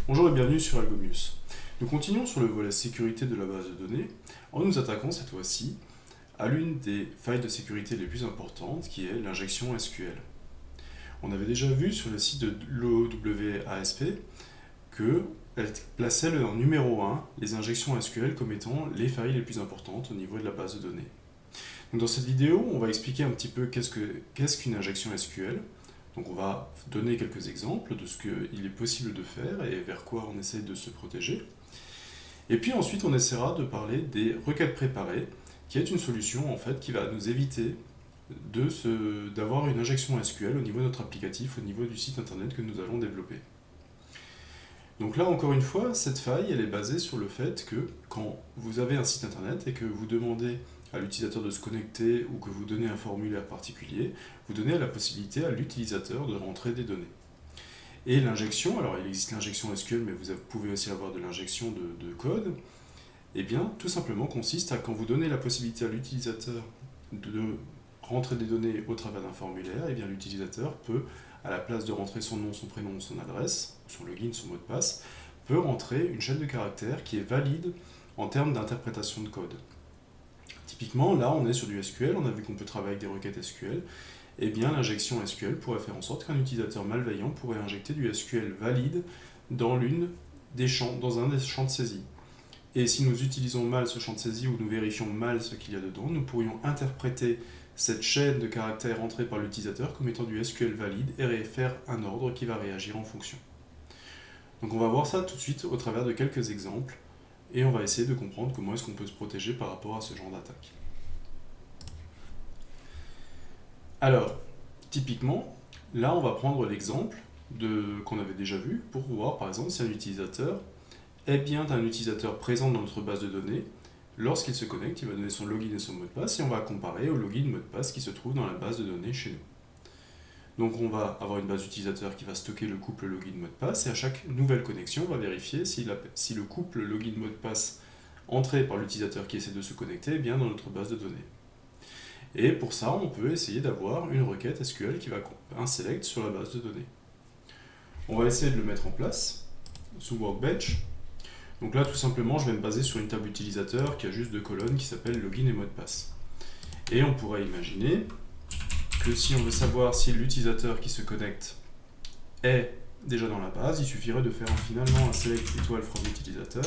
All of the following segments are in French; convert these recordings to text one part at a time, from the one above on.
Bonjour et bienvenue sur Algomius. Nous continuons sur le volet sécurité de la base de données en nous attaquant cette fois-ci à l'une des failles de sécurité les plus importantes qui est l'injection SQL. On avait déjà vu sur le site de l'OWASP qu'elle plaçait en numéro 1 les injections SQL comme étant les failles les plus importantes au niveau de la base de données. Donc dans cette vidéo, on va expliquer un petit peu qu'est-ce qu'une injection SQL. Donc on va donner quelques exemples de ce qu'il est possible de faire et vers quoi on essaie de se protéger. Et puis ensuite on essaiera de parler des requêtes préparées, qui est une solution en fait qui va nous éviter d'avoir une injection SQL au niveau de notre applicatif, au niveau du site internet que nous allons développer. Donc là encore une fois, cette faille elle est basée sur le fait que quand vous avez un site internet et que vous demandez à l'utilisateur de se connecter ou que vous donnez un formulaire particulier, vous donnez la possibilité à l'utilisateur de rentrer des données. Et l'injection, alors il existe l'injection SQL, mais vous pouvez aussi avoir de l'injection de code, et bien tout simplement consiste à quand vous donnez la possibilité à l'utilisateur de rentrer des données au travers d'un formulaire, et bien l'utilisateur peut, à la place de rentrer son nom, son prénom, son adresse, son login, son mot de passe, peut rentrer une chaîne de caractères qui est valide en termes d'interprétation de code. Typiquement, là, on est sur du SQL, on a vu qu'on peut travailler avec des requêtes SQL, et bien l'injection SQL pourrait faire en sorte qu'un utilisateur malveillant pourrait injecter du SQL valide dans dans un des champs de saisie. Et si nous utilisons mal ce champ de saisie ou nous vérifions mal ce qu'il y a dedans, nous pourrions interpréter cette chaîne de caractères entrée par l'utilisateur comme étant du SQL valide et faire un ordre qui va réagir en fonction. Donc on va voir ça tout de suite au travers de quelques exemples. Et on va essayer de comprendre comment est-ce qu'on peut se protéger par rapport à ce genre d'attaque. Alors, typiquement, là on va prendre l'exemple qu'on avait déjà vu pour voir par exemple si un utilisateur est bien un utilisateur présent dans notre base de données. Lorsqu'il se connecte, il va donner son login et son mot de passe et on va comparer au login et mot de passe qui se trouve dans la base de données chez nous. Donc on va avoir une base utilisateur qui va stocker le couple login-mot de passe et à chaque nouvelle connexion, on va vérifier si le couple login-mot de passe entré par l'utilisateur qui essaie de se connecter est bien dans notre base de données. Et pour ça, on peut essayer d'avoir une requête SQL qui va un select sur la base de données. On va essayer de le mettre en place sous Workbench. Donc là, tout simplement, je vais me baser sur une table utilisateur qui a juste deux colonnes qui s'appellent login et mot de passe. Et on pourrait imaginer que si on veut savoir si l'utilisateur qui se connecte est déjà dans la base, il suffirait de faire finalement un select étoile from utilisateur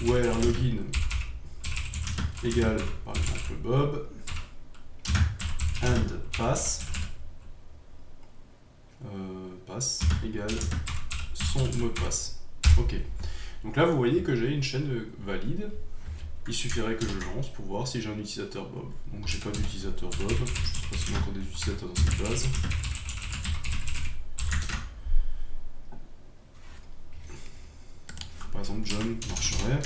where login égale par exemple Bob and pass égale son mot de passe. Ok. Donc là vous voyez que j'ai une chaîne valide. Il suffirait que je lance pour voir si j'ai un utilisateur Bob. Donc j'ai pas d'utilisateur Bob, je ne sais pas s'il y a encore des utilisateurs dans cette base. Par exemple John marcherait.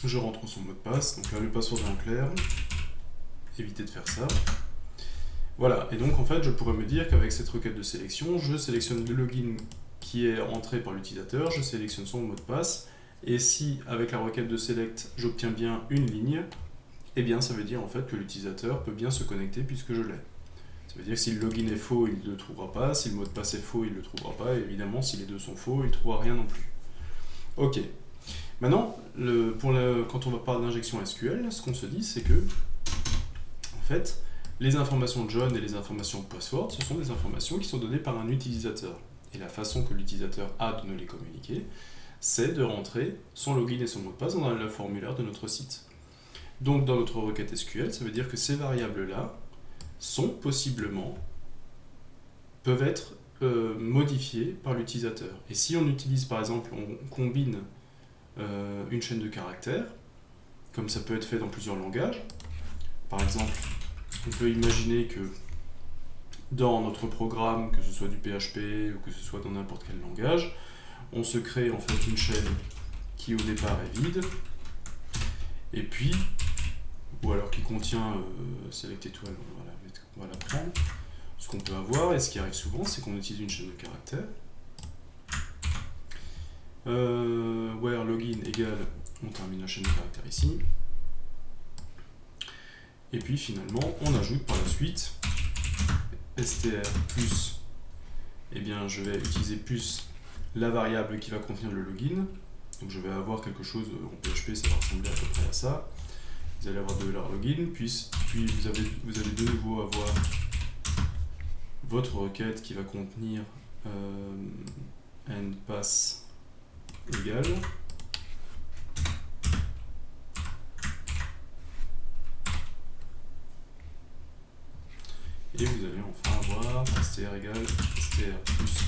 Je rentre son mot de passe, donc là le password est en clair. Évitez de faire ça. Voilà, et donc en fait je pourrais me dire qu'avec cette requête de sélection, je sélectionne le login qui est entré par l'utilisateur, je sélectionne son mot de passe. Et si, avec la requête de select, j'obtiens bien une ligne, eh bien ça veut dire en fait que l'utilisateur peut bien se connecter puisque je l'ai. Ça veut dire que si le login est faux, il ne le trouvera pas, si le mot de passe est faux, il ne le trouvera pas, et évidemment si les deux sont faux, il ne trouvera rien non plus. Ok. Maintenant, quand on va parler d'injection SQL, ce qu'on se dit c'est que, en fait, les informations de John et les informations de password, ce sont des informations qui sont données par un utilisateur. Et la façon que l'utilisateur a de nous les communiquer, c'est de rentrer son login et son mot de passe dans le formulaire de notre site. Donc dans notre requête SQL, ça veut dire que ces variables-là peuvent être modifiées par l'utilisateur. Et si on utilise par exemple, on combine une chaîne de caractères, comme ça peut être fait dans plusieurs langages, par exemple, on peut imaginer que dans notre programme, que ce soit du PHP ou que ce soit dans n'importe quel langage, on se crée en fait une chaîne qui au départ est vide, et puis, ou alors qui contient select étoile, on va la prendre. Ce qu'on peut avoir, et ce qui arrive souvent, c'est qu'on utilise une chaîne de caractères. Where login égale, on termine la chaîne de caractères ici. Et puis finalement, on ajoute par la suite str plus eh bien, je vais utiliser plus la variable qui va contenir le login. Donc je vais avoir quelque chose en PHP, ça va ressembler à peu près à ça. Vous allez avoir $login, puis vous allez de nouveau avoir votre requête qui va contenir endPass égale. Et vous allez enfin avoir str égale str plus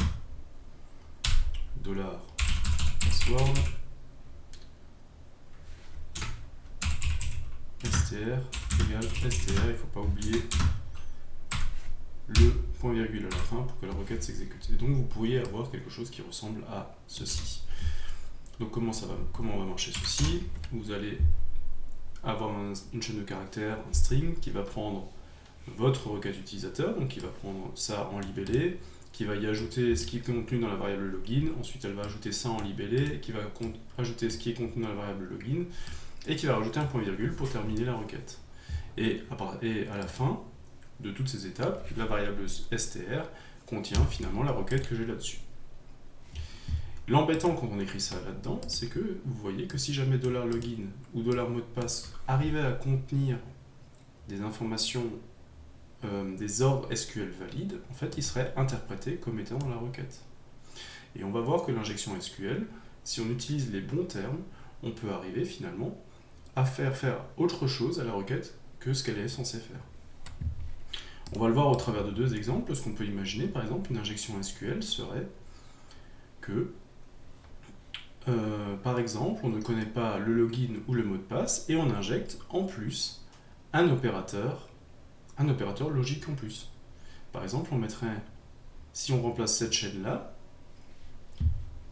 $password str égale str. Il ne faut pas oublier le point virgule à la fin pour que la requête s'exécute. Et donc vous pourriez avoir quelque chose qui ressemble à ceci. Donc comment va marcher ceci? Vous allez avoir une chaîne de caractères, un string qui va prendre votre requête utilisateur, donc qui va prendre ça en libellé, qui va y ajouter ce qui est contenu dans la variable login, ensuite elle va ajouter ça en libellé, qui va ajouter ce qui est contenu dans la variable login, et qui va rajouter un point virgule pour terminer la requête. Et à la fin de toutes ces étapes, la variable str contient finalement la requête que j'ai là-dessus. L'embêtant quand on écrit ça là-dedans, c'est que vous voyez que si jamais $login ou $mot de passe arrivait à contenir des informations, des ordres SQL valides, en fait, ils seraient interprétés comme étant dans la requête. Et on va voir que l'injection SQL, si on utilise les bons termes, on peut arriver finalement à faire autre chose à la requête que ce qu'elle est censée faire. On va le voir au travers de deux exemples. Ce qu'on peut imaginer, par exemple, une injection SQL serait que, par exemple, on ne connaît pas le login ou le mot de passe et on injecte en plus un opérateur logique en plus. Par exemple, on mettrait, si on remplace cette chaîne-là,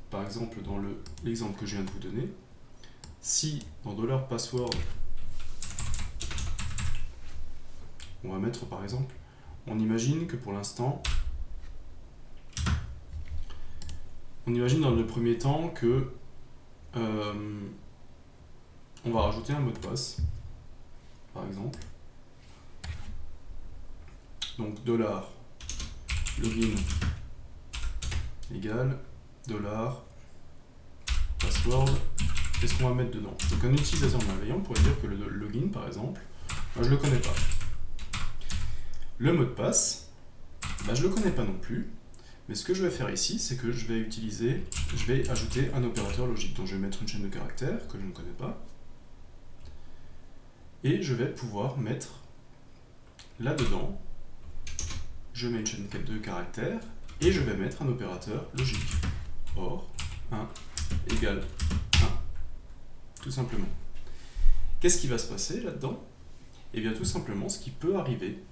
par exemple dans l'exemple que je viens de vous donner, si dans $password, on va mettre par exemple, on imagine que pour l'instant, on imagine dans le premier temps que on va rajouter un mot de passe, par exemple. Donc $login égale $password. Qu'est-ce qu'on va mettre dedans? Donc un utilisateur malveillant pourrait dire que le login, par exemple, moi je le connais pas. Le mot de passe, je le connais pas non plus. Mais ce que je vais faire ici, c'est que je vais ajouter un opérateur logique. Donc je vais mettre une chaîne de caractères que je ne connais pas. Et je vais pouvoir mettre là-dedans, je mets une chaîne de caractères et je vais mettre un opérateur logique. Or, 1 égale 1. Tout simplement. Qu'est-ce qui va se passer là-dedans? Eh bien tout simplement, ce qui peut arriver,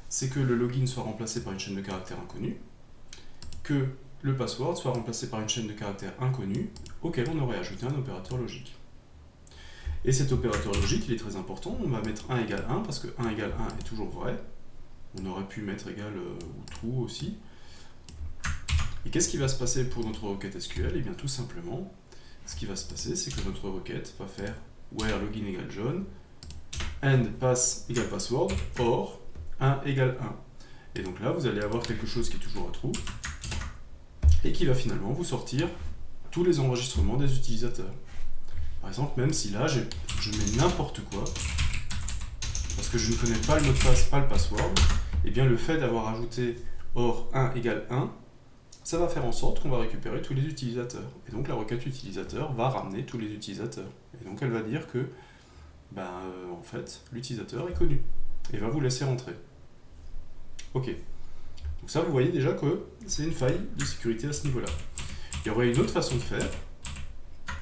c'est que le login soit remplacé par une chaîne de caractères inconnue, que le password soit remplacé par une chaîne de caractères inconnue auquel on aurait ajouté un opérateur logique. Et cet opérateur logique, il est très important. On va mettre 1 égale 1 parce que 1 égale 1 est toujours vrai. On aurait pu mettre égal ou true aussi. Et qu'est-ce qui va se passer pour notre requête SQL? Eh bien tout simplement, ce qui va se passer, c'est que notre requête va faire where login égale John, and pass égale password, or 1 égale 1. Et donc là, vous allez avoir quelque chose qui est toujours à true, et qui va finalement vous sortir tous les enregistrements des utilisateurs. Par exemple, même si là, je mets n'importe quoi, parce que je ne connais pas le mot de passe, pas le password, et bien le fait d'avoir ajouté or 1 égale 1, ça va faire en sorte qu'on va récupérer tous les utilisateurs. Et donc la requête utilisateur va ramener tous les utilisateurs. Et donc elle va dire que, en fait, l'utilisateur est connu, et va vous laisser rentrer. Ok. Donc ça, vous voyez déjà que c'est une faille de sécurité à ce niveau-là. Il y aurait une autre façon de faire,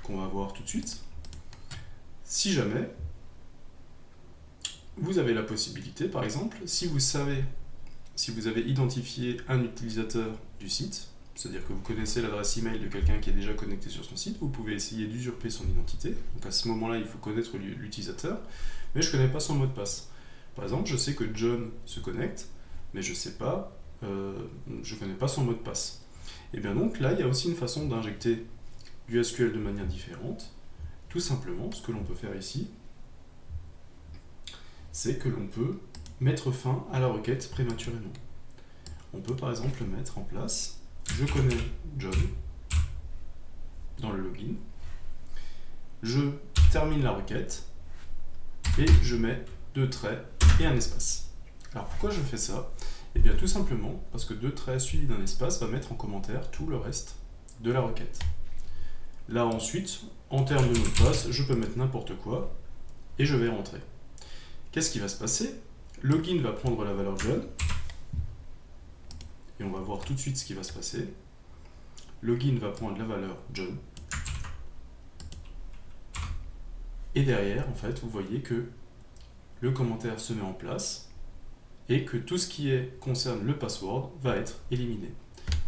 qu'on va voir tout de suite. Si jamais vous avez la possibilité, par exemple, si vous avez identifié un utilisateur du site, c'est-à-dire que vous connaissez l'adresse email de quelqu'un qui est déjà connecté sur son site, vous pouvez essayer d'usurper son identité. Donc à ce moment-là, il faut connaître l'utilisateur, mais je ne connais pas son mot de passe. Par exemple, je sais que John se connecte, mais je ne connais pas son mot de passe. Et bien donc là, il y a aussi une façon d'injecter du SQL de manière différente. Tout simplement, ce que l'on peut faire ici, c'est que l'on peut mettre fin à la requête prématurément. On peut par exemple mettre en place je connais John dans le login, je termine la requête et je mets 2 traits et un espace. Alors pourquoi je fais ça? Eh bien tout simplement parce que 2 traits suivis d'un espace va mettre en commentaire tout le reste de la requête. Là ensuite, en termes de mot de passe, je peux mettre n'importe quoi et je vais rentrer. Qu'est-ce qui va se passer? Login va prendre la valeur John et on va voir tout de suite ce qui va se passer. Login va prendre la valeur John et derrière, en fait, vous voyez que le commentaire se met en place et que tout ce qui concerne le password va être éliminé.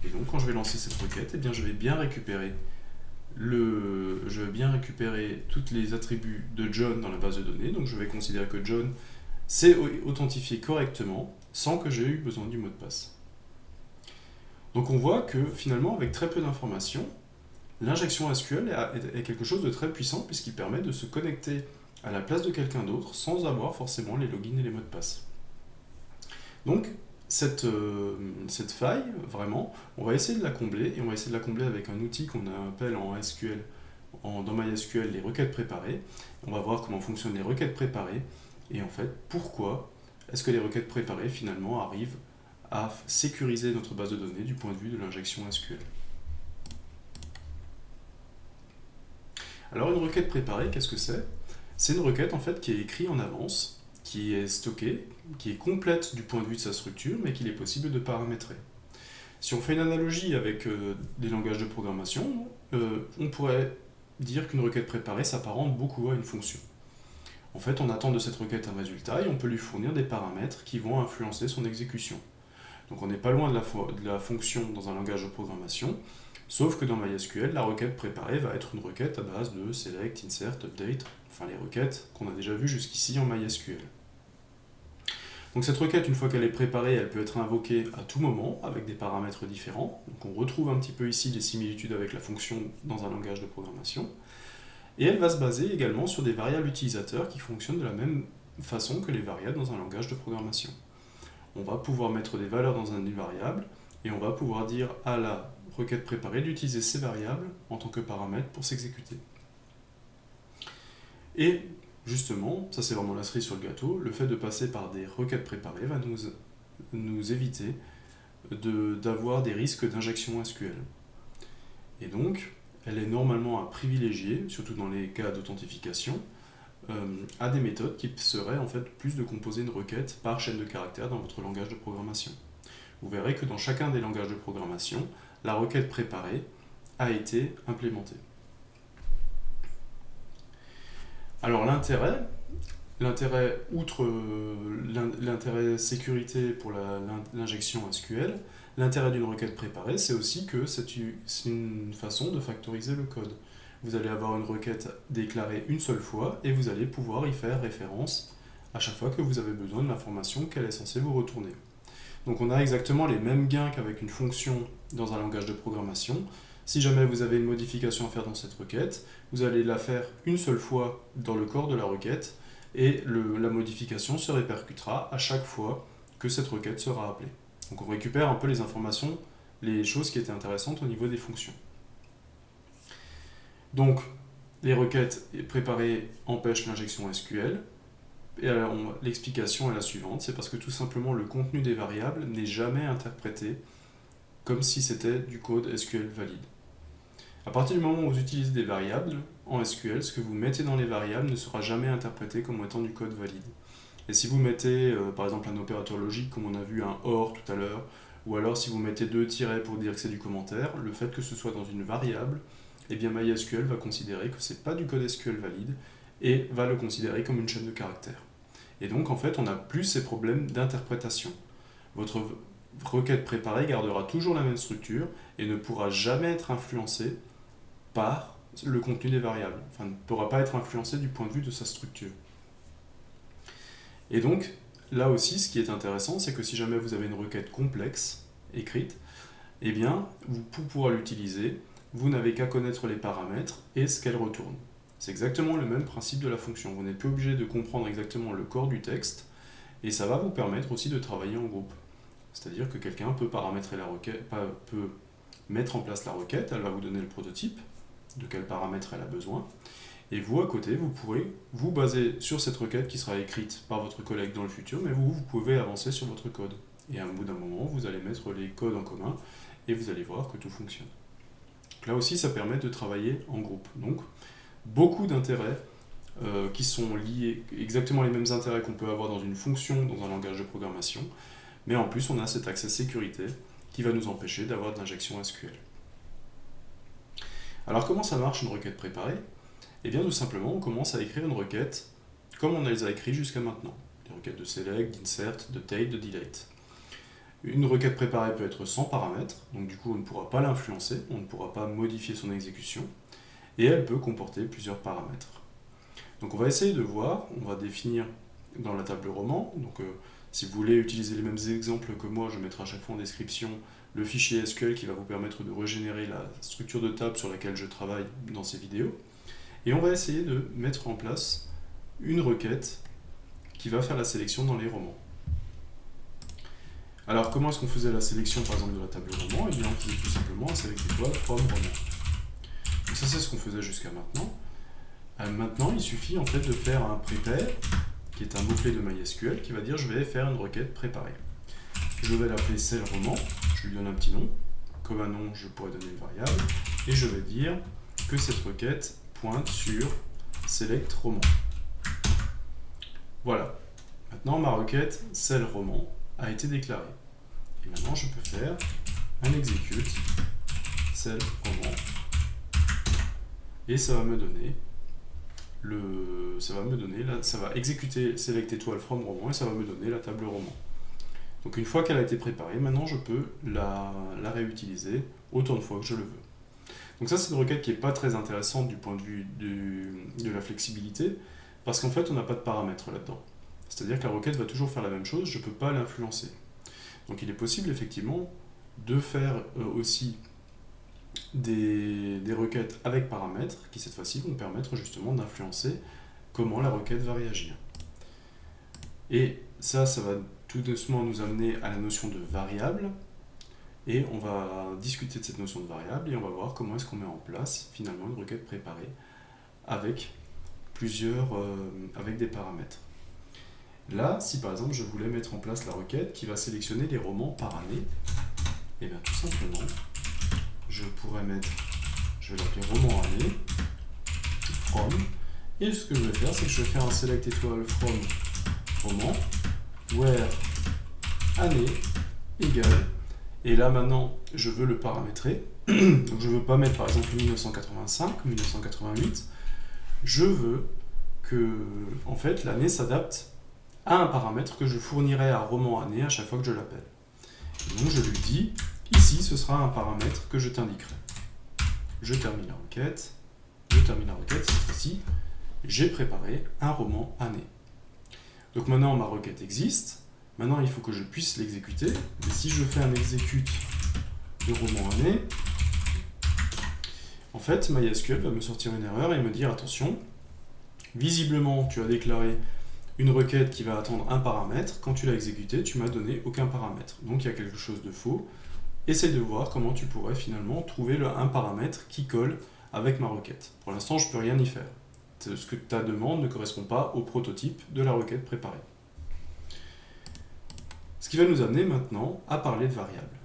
Et donc quand je vais lancer cette requête, eh bien, je vais bien récupérer tous les attributs de John dans la base de données. Donc je vais considérer que John s'est authentifié correctement sans que j'ai eu besoin du mot de passe. Donc on voit que finalement, avec très peu d'informations, l'injection SQL est quelque chose de très puissant puisqu'il permet de se connecter à la place de quelqu'un d'autre sans avoir forcément les logins et les mots de passe. Donc cette faille, vraiment, on va essayer de la combler et on va essayer de la combler avec un outil qu'on appelle en SQL, dans MySQL, les requêtes préparées. On va voir comment fonctionnent les requêtes préparées et en fait pourquoi est-ce que les requêtes préparées finalement arrivent à sécuriser notre base de données du point de vue de l'injection SQL. Alors une requête préparée, qu'est-ce que c'est? C'est une requête en fait qui est écrite en avance, qui est stockée, qui est complète du point de vue de sa structure, mais qu'il est possible de paramétrer. Si on fait une analogie avec des langages de programmation, on pourrait dire qu'une requête préparée s'apparente beaucoup à une fonction. En fait, on attend de cette requête un résultat et on peut lui fournir des paramètres qui vont influencer son exécution. Donc on n'est pas loin de la fonction dans un langage de programmation, sauf que dans MySQL, la requête préparée va être une requête à base de select, insert, update, enfin les requêtes qu'on a déjà vues jusqu'ici en MySQL. Donc cette requête, une fois qu'elle est préparée, elle peut être invoquée à tout moment avec des paramètres différents. Donc on retrouve un petit peu ici les similitudes avec la fonction dans un langage de programmation. Et elle va se baser également sur des variables utilisateurs qui fonctionnent de la même façon que les variables dans un langage de programmation. On va pouvoir mettre des valeurs dans une variable et on va pouvoir dire à la requête préparée d'utiliser ces variables en tant que paramètres pour s'exécuter. Et justement, ça c'est vraiment la cerise sur le gâteau, le fait de passer par des requêtes préparées va nous éviter d'avoir des risques d'injection SQL. Et donc, elle est normalement à privilégier, surtout dans les cas d'authentification, à des méthodes qui seraient en fait plus de composer une requête par chaîne de caractères dans votre langage de programmation. Vous verrez que dans chacun des langages de programmation, la requête préparée a été implémentée. Alors l'intérêt, outre l'intérêt sécurité pour l'injection SQL, l'intérêt d'une requête préparée, c'est aussi que c'est une façon de factoriser le code. Vous allez avoir une requête déclarée une seule fois et vous allez pouvoir y faire référence à chaque fois que vous avez besoin de l'information qu'elle est censée vous retourner. Donc on a exactement les mêmes gains qu'avec une fonction dans un langage de programmation. Si jamais vous avez une modification à faire dans cette requête, vous allez la faire une seule fois dans le corps de la requête et la modification se répercutera à chaque fois que cette requête sera appelée. Donc on récupère un peu les informations, les choses qui étaient intéressantes au niveau des fonctions. Donc, les requêtes préparées empêchent l'injection SQL. Et alors, l'explication est la suivante, c'est parce que tout simplement le contenu des variables n'est jamais interprété comme si c'était du code SQL valide. À partir du moment où vous utilisez des variables en SQL, ce que vous mettez dans les variables ne sera jamais interprété comme étant du code valide. Et si vous mettez par exemple un opérateur logique, comme on a vu un OR tout à l'heure, ou alors si vous mettez 2 tirets pour dire que c'est du commentaire, le fait que ce soit dans une variable, eh bien MySQL va considérer que ce n'est pas du code SQL valide et va le considérer comme une chaîne de caractères. Et donc en fait on n'a plus ces problèmes d'interprétation. Votre requête préparée gardera toujours la même structure et ne pourra jamais être influencée par le contenu des variables, enfin ne pourra pas être influencée du point de vue de sa structure. Et donc là aussi ce qui est intéressant, c'est que si jamais vous avez une requête complexe écrite, eh bien pour pouvoir l'utiliser, vous n'avez qu'à connaître les paramètres et ce qu'elle retourne. C'est exactement le même principe de la fonction. Vous n'êtes plus obligé de comprendre exactement le corps du texte et ça va vous permettre aussi de travailler en groupe. C'est-à-dire que quelqu'un peut paramétrer la requête, peut mettre en place la requête, elle va vous donner le prototype, de quels paramètres elle a besoin, et vous, à côté, vous pourrez vous baser sur cette requête qui sera écrite par votre collègue dans le futur, mais vous pouvez avancer sur votre code. Et à un bout d'un moment, vous allez mettre les codes en commun, et vous allez voir que tout fonctionne. Donc là aussi, ça permet de travailler en groupe. Donc, beaucoup d'intérêts qui sont liés, exactement les mêmes intérêts qu'on peut avoir dans une fonction, dans un langage de programmation, mais en plus, on a cet accès sécurité qui va nous empêcher d'avoir de l'injection SQL. Alors, comment ça marche une requête préparée? Eh bien, tout simplement, on commence à écrire une requête comme on les a écrites jusqu'à maintenant. Des requêtes de select, d'insert, de take, de delete. Une requête préparée peut être sans paramètres, donc du coup, on ne pourra pas l'influencer, on ne pourra pas modifier son exécution, et elle peut comporter plusieurs paramètres. Donc, on va essayer de voir, on va définir dans la table roman, donc si vous voulez utiliser les mêmes exemples que moi, je mettrai à chaque fois en description le fichier SQL qui va vous permettre de régénérer la structure de table sur laquelle je travaille dans ces vidéos. Et on va essayer de mettre en place une requête qui va faire la sélection dans les romans. Alors, comment est-ce qu'on faisait la sélection, par exemple, de la table roman? Eh bien, on faisait tout simplement un select étoile from roman. Donc ça, c'est ce qu'on faisait jusqu'à maintenant. Maintenant, il suffit en fait de faire un prepare, qui est un mot-clé de MySQL, qui va dire je vais faire une requête préparée. Je vais l'appeler cell roman, je lui donne un petit nom. Comme un nom, je pourrais donner une variable. Et je vais dire que cette requête pointe sur select roman. Voilà. Maintenant, ma requête cell roman a été déclarée. Et maintenant, je peux faire un execute cell roman. Et ça va me donner ça va exécuter select étoile from roman et ça va me donner la table roman. Donc une fois qu'elle a été préparée, maintenant je peux la réutiliser autant de fois que je le veux. Donc ça, c'est une requête qui n'est pas très intéressante du point de vue de la flexibilité, parce qu'en fait on n'a pas de paramètres là-dedans. C'est-à-dire que la requête va toujours faire la même chose, je ne peux pas l'influencer. Donc il est possible effectivement de faire aussi des requêtes avec paramètres qui cette fois-ci vont permettre justement d'influencer comment la requête va réagir. Et ça va tout doucement nous amener à la notion de variable, et on va discuter de cette notion de variable et on va voir comment est-ce qu'on met en place finalement une requête préparée avec avec des paramètres. Là, si par exemple je voulais mettre en place la requête qui va sélectionner les romans par année, et bien tout simplement je pourrais je vais l'appeler roman année, from, et ce que je vais faire, c'est que je vais faire un select étoile from roman, where année égale, et là maintenant je veux le paramétrer, donc je ne veux pas mettre par exemple 1985 ou 1988, je veux que en fait l'année s'adapte à un paramètre que je fournirai à roman année à chaque fois que je l'appelle. Donc je lui dis, ici ce sera un paramètre que je t'indiquerai. Je termine la requête, cette fois-ci, j'ai préparé un roman année. Donc maintenant ma requête existe, maintenant il faut que je puisse l'exécuter, et si je fais un execute de roman année, en fait MySQL va me sortir une erreur et me dire attention, visiblement tu as déclaré une requête qui va attendre un paramètre, quand tu l'as exécutée, tu m'as donné aucun paramètre. Donc il y a quelque chose de faux. Essaye de voir comment tu pourrais finalement trouver un paramètre qui colle avec ma requête. Pour l'instant, je ne peux rien y faire. Ce que ta demande ne correspond pas au prototype de la requête préparée. Ce qui va nous amener maintenant à parler de variables.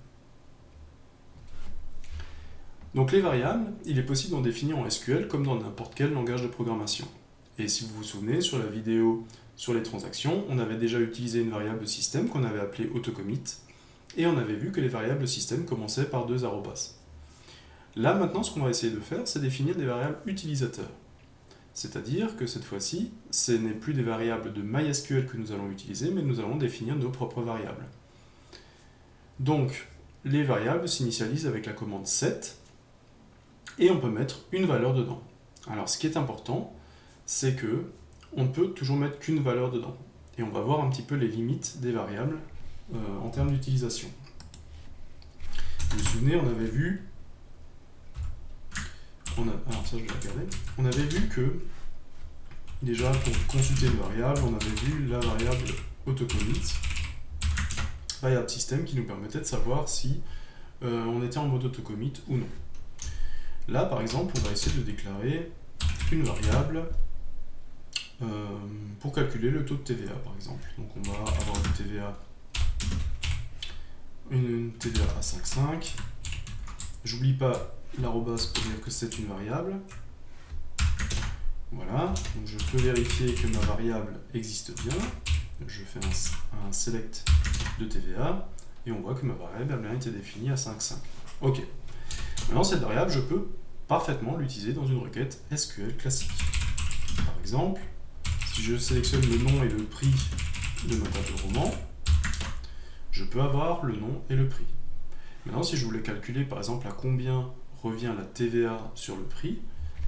Donc les variables, il est possible d'en définir en SQL comme dans n'importe quel langage de programmation. Et si vous vous souvenez, sur la vidéo sur les transactions, on avait déjà utilisé une variable de système qu'on avait appelée autocommit, et on avait vu que les variables de système commençaient par 2 arrobas. Là, maintenant, ce qu'on va essayer de faire, c'est définir des variables utilisateurs. C'est-à-dire que cette fois-ci, ce n'est plus des variables de MySQL que nous allons utiliser, mais nous allons définir nos propres variables. Donc, les variables s'initialisent avec la commande set, et on peut mettre une valeur dedans. Alors, ce qui est important, c'est que on ne peut toujours mettre qu'une valeur dedans. Et on va voir un petit peu les limites des variables en termes d'utilisation. Vous vous souvenez, on avait vu... alors ça, je vais regarder. On avait vu que, déjà, pour consulter une variable, on avait vu la variable autocommit, variable système, qui nous permettait de savoir si on était en mode autocommit ou non. Là, par exemple, on va essayer de déclarer une variable pour calculer le taux de TVA, par exemple. Donc on va avoir une TVA à 5,5. J'oublie pas l'arrobase pour dire que c'est une variable. Voilà, donc je peux vérifier que ma variable existe bien. Je fais un select de TVA et on voit que ma variable a bien été définie à 5,5. Ok. Maintenant, cette variable, je peux parfaitement l'utiliser dans une requête SQL classique. Par exemple, si je sélectionne le nom et le prix de ma table de roman, je peux avoir le nom et le prix. Maintenant, si je voulais calculer, par exemple, à combien revient la TVA sur le prix,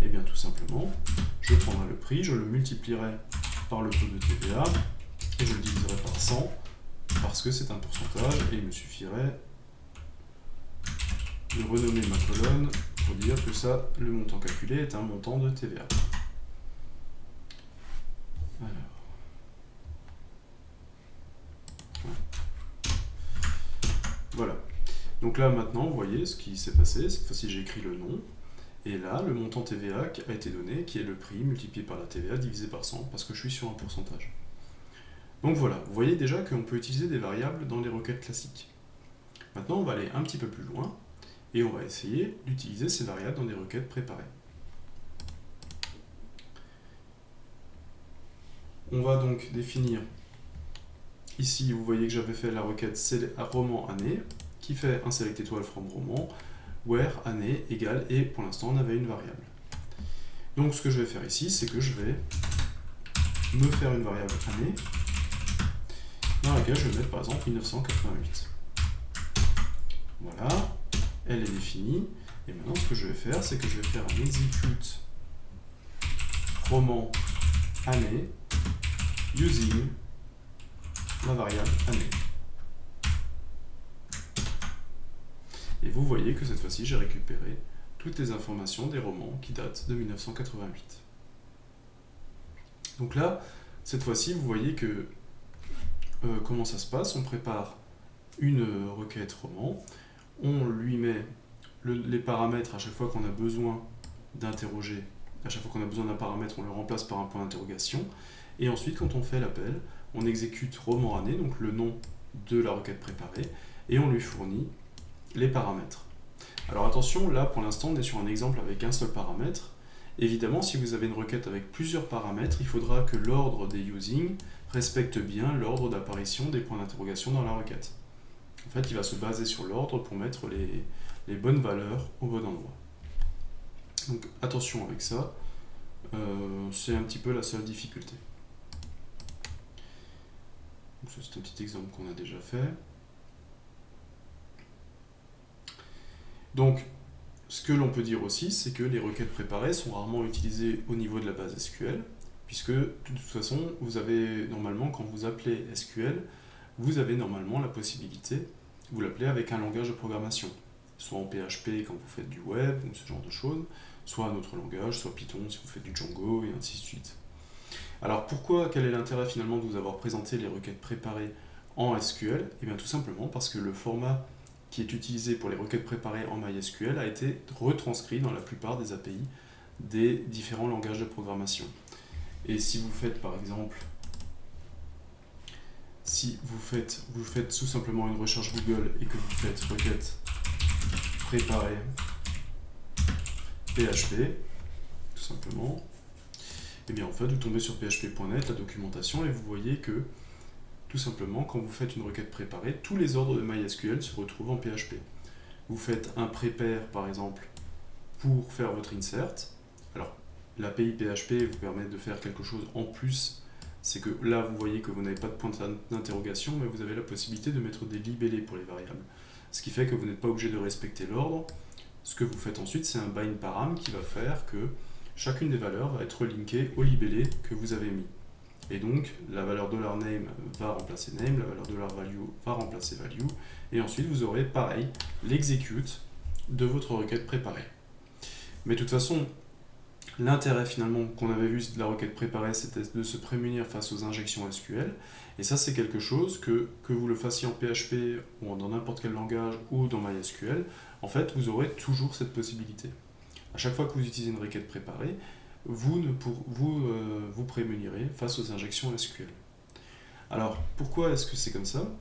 eh bien, tout simplement, je prendrai le prix, je le multiplierai par le taux de TVA et je le diviserai par 100 parce que c'est un pourcentage et il me suffirait de renommer ma colonne pour dire que ça, le montant calculé est un montant de TVA. Alors. Voilà. Donc là, maintenant, vous voyez ce qui s'est passé. Cette fois-ci, j'ai écrit le nom. Et là, le montant TVA a été donné, qui est le prix multiplié par la TVA divisé par 100, parce que je suis sur un pourcentage. Donc voilà, vous voyez déjà qu'on peut utiliser des variables dans les requêtes classiques. Maintenant, on va aller un petit peu plus loin, et on va essayer d'utiliser ces variables dans des requêtes préparées. On va donc définir, ici, vous voyez que j'avais fait la requête roman année, qui fait un select étoile from roman, where année égale, et pour l'instant on avait une variable. Donc ce que je vais faire ici, c'est que je vais me faire une variable année, dans laquelle je vais mettre par exemple 1988. Voilà, elle est définie, et maintenant ce que je vais faire, c'est que je vais faire un execute roman année using la variable année. Et vous voyez que cette fois-ci, j'ai récupéré toutes les informations des romans qui datent de 1988. Donc là, cette fois-ci, vous voyez que comment ça se passe. On prépare une requête roman, on lui met les paramètres à chaque fois qu'on a besoin d'interroger, à chaque fois qu'on a besoin d'un paramètre, on le remplace par un point d'interrogation, et ensuite, quand on fait l'appel, on exécute roman année, donc le nom de la requête préparée, et on lui fournit les paramètres. Alors attention, là pour l'instant on est sur un exemple avec un seul paramètre. Évidemment, si vous avez une requête avec plusieurs paramètres, il faudra que l'ordre des using respecte bien l'ordre d'apparition des points d'interrogation dans la requête. En fait, il va se baser sur l'ordre pour mettre les bonnes valeurs au bon endroit. Donc attention avec ça, c'est un petit peu la seule difficulté. C'est un petit exemple qu'on a déjà fait. Donc, ce que l'on peut dire aussi, c'est que les requêtes préparées sont rarement utilisées au niveau de la base SQL, puisque de toute façon, vous avez normalement, quand vous appelez SQL, vous avez normalement la possibilité, vous l'appelez avec un langage de programmation, soit en PHP quand vous faites du web, ou ce genre de choses, soit un autre langage, soit Python si vous faites du Django, et ainsi de suite. Alors pourquoi, quel est l'intérêt finalement de vous avoir présenté les requêtes préparées en SQL? Eh bien tout simplement parce que le format qui est utilisé pour les requêtes préparées en MySQL a été retranscrit dans la plupart des API des différents langages de programmation. Et si vous faites par exemple, si vous faites tout simplement une recherche Google et que vous faites requête préparée PHP, tout simplement, et bien en fait vous tombez sur php.net, la documentation, et vous voyez que tout simplement, quand vous faites une requête préparée, tous les ordres de MySQL se retrouvent en PHP. Vous faites un prepare, par exemple, pour faire votre insert. Alors, l'API PHP vous permet de faire quelque chose en plus. C'est que là, vous voyez que vous n'avez pas de point d'interrogation, mais vous avez la possibilité de mettre des libellés pour les variables. Ce qui fait que vous n'êtes pas obligé de respecter l'ordre. Ce que vous faites ensuite, c'est un bind param qui va faire que chacune des valeurs va être linkée au libellé que vous avez mis. Et donc, la valeur $name va remplacer name, la valeur $value va remplacer value, et ensuite vous aurez, pareil, l'execute de votre requête préparée. Mais de toute façon, L'intérêt finalement qu'on avait vu de la requête préparée, c'était de se prémunir face aux injections SQL. Et ça, c'est quelque chose que vous le fassiez en PHP ou dans n'importe quel langage ou dans MySQL, en fait, vous aurez toujours cette possibilité. À chaque fois que vous utilisez une requête préparée, vous prémunirez face aux injections SQL. Alors, pourquoi est-ce que c'est comme ça?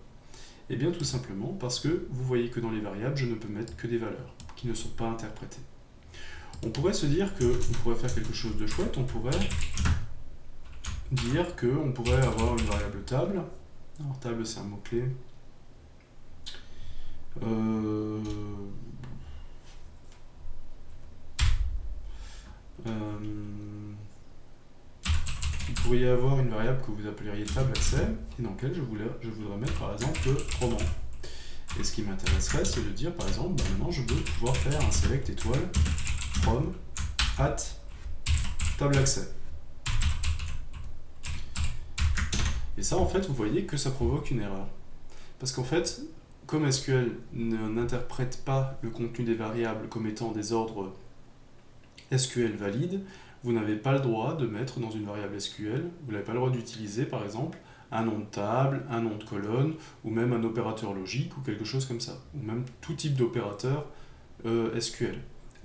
Eh bien, tout simplement parce que vous voyez que dans les variables, je ne peux mettre que des valeurs qui ne sont pas interprétées. On pourrait se dire qu'on pourrait faire quelque chose de chouette, on pourrait dire qu'on pourrait avoir une variable table. Alors, table, c'est un mot-clé. Vous pourriez avoir une variable que vous appelleriez table accès et dans laquelle je voudrais mettre par exemple roman. Et ce qui m'intéresserait, c'est de dire par exemple, maintenant je veux pouvoir faire un select étoile from at table accès. Et ça, en fait, vous voyez que ça provoque une erreur. Parce qu'en fait, comme SQL n'interprète pas le contenu des variables comme étant des ordres SQL valides, vous n'avez pas le droit de mettre dans une variable SQL, vous n'avez pas le droit d'utiliser par exemple un nom de table, un nom de colonne, ou même un opérateur logique, ou quelque chose comme ça, ou même tout type d'opérateur SQL.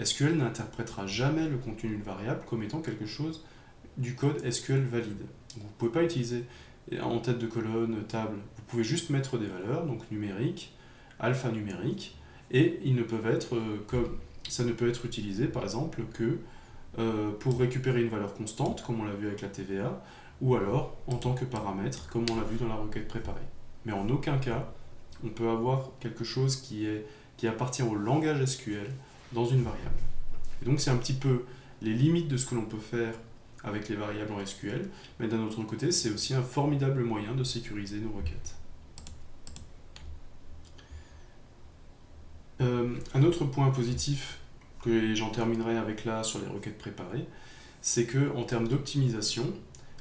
SQL n'interprétera jamais le contenu d'une variable comme étant quelque chose du code SQL valide. Vous ne pouvez pas utiliser en tête de colonne, table, vous pouvez juste mettre des valeurs, donc numériques, alphanumériques, et ils ne peuvent être ça ne peut être utilisé par exemple que pour récupérer une valeur constante, comme on l'a vu avec la TVA, ou alors en tant que paramètre, comme on l'a vu dans la requête préparée. Mais en aucun cas, on peut avoir quelque chose qui appartient au langage SQL dans une variable. Et donc c'est un petit peu les limites de ce que l'on peut faire avec les variables en SQL, mais d'un autre côté, c'est aussi un formidable moyen de sécuriser nos requêtes. Un autre point positif, que j'en terminerai avec là sur les requêtes préparées, c'est que en termes d'optimisation,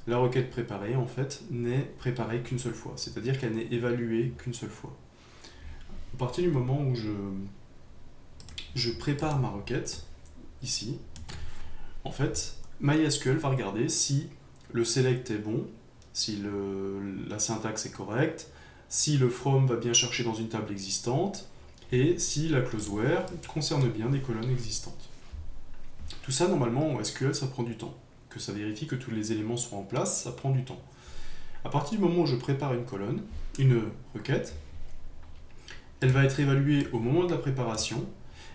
la requête préparée en fait n'est préparée qu'une seule fois, c'est-à-dire qu'elle n'est évaluée qu'une seule fois. À partir du moment où je prépare ma requête, ici, en fait, MySQL va regarder si le select est bon, si la syntaxe est correcte, si le from va bien chercher dans une table existante, et si la clause where concerne bien des colonnes existantes. Tout ça, normalement, en SQL, ça prend du temps. Que ça vérifie que tous les éléments sont en place, ça prend du temps. À partir du moment où je prépare une requête, elle va être évaluée au moment de la préparation,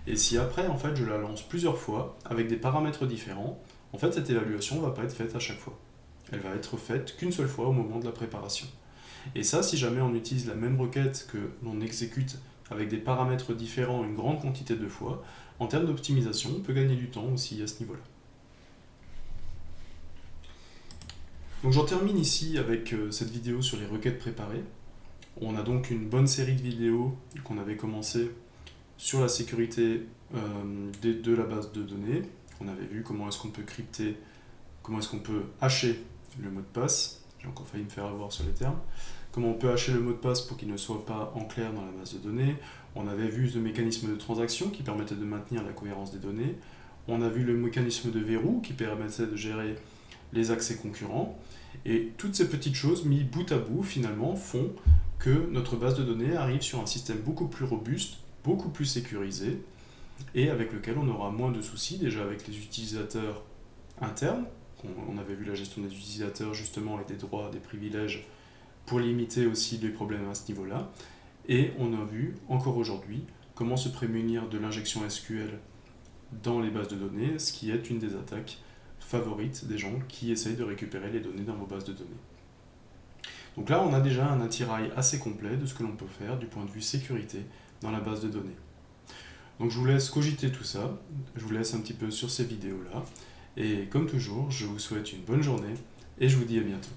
et si après, en fait, je la lance plusieurs fois, avec des paramètres différents, en fait, cette évaluation ne va pas être faite à chaque fois. Elle va être faite qu'une seule fois au moment de la préparation. Et ça, si jamais on utilise la même requête que l'on exécute avec des paramètres différents une grande quantité de fois, en termes d'optimisation, on peut gagner du temps aussi à ce niveau-là. Donc j'en termine ici avec cette vidéo sur les requêtes préparées. On a donc une bonne série de vidéos qu'on avait commencé sur la sécurité de la base de données. On avait vu comment est-ce qu'on peut crypter, comment est-ce qu'on peut hacher le mot de passe. J'ai encore failli me faire avoir sur les termes. Comment on peut hacher le mot de passe pour qu'il ne soit pas en clair dans la base de données. On avait vu le mécanisme de transaction qui permettait de maintenir la cohérence des données. On a vu le mécanisme de verrou qui permettait de gérer les accès concurrents. Et toutes ces petites choses mises bout à bout, finalement, font que notre base de données arrive sur un système beaucoup plus robuste, beaucoup plus sécurisé, et avec lequel on aura moins de soucis, déjà avec les utilisateurs internes. On avait vu la gestion des utilisateurs, justement, avec des droits, des privilèges, pour limiter aussi les problèmes à ce niveau-là. Et on a vu, encore aujourd'hui, comment se prémunir de l'injection SQL dans les bases de données, ce qui est une des attaques favorites des gens qui essayent de récupérer les données dans vos bases de données. Donc là, on a déjà un attirail assez complet de ce que l'on peut faire du point de vue sécurité dans la base de données. Donc je vous laisse cogiter tout ça, je vous laisse un petit peu sur ces vidéos-là, et comme toujours, je vous souhaite une bonne journée, et je vous dis à bientôt.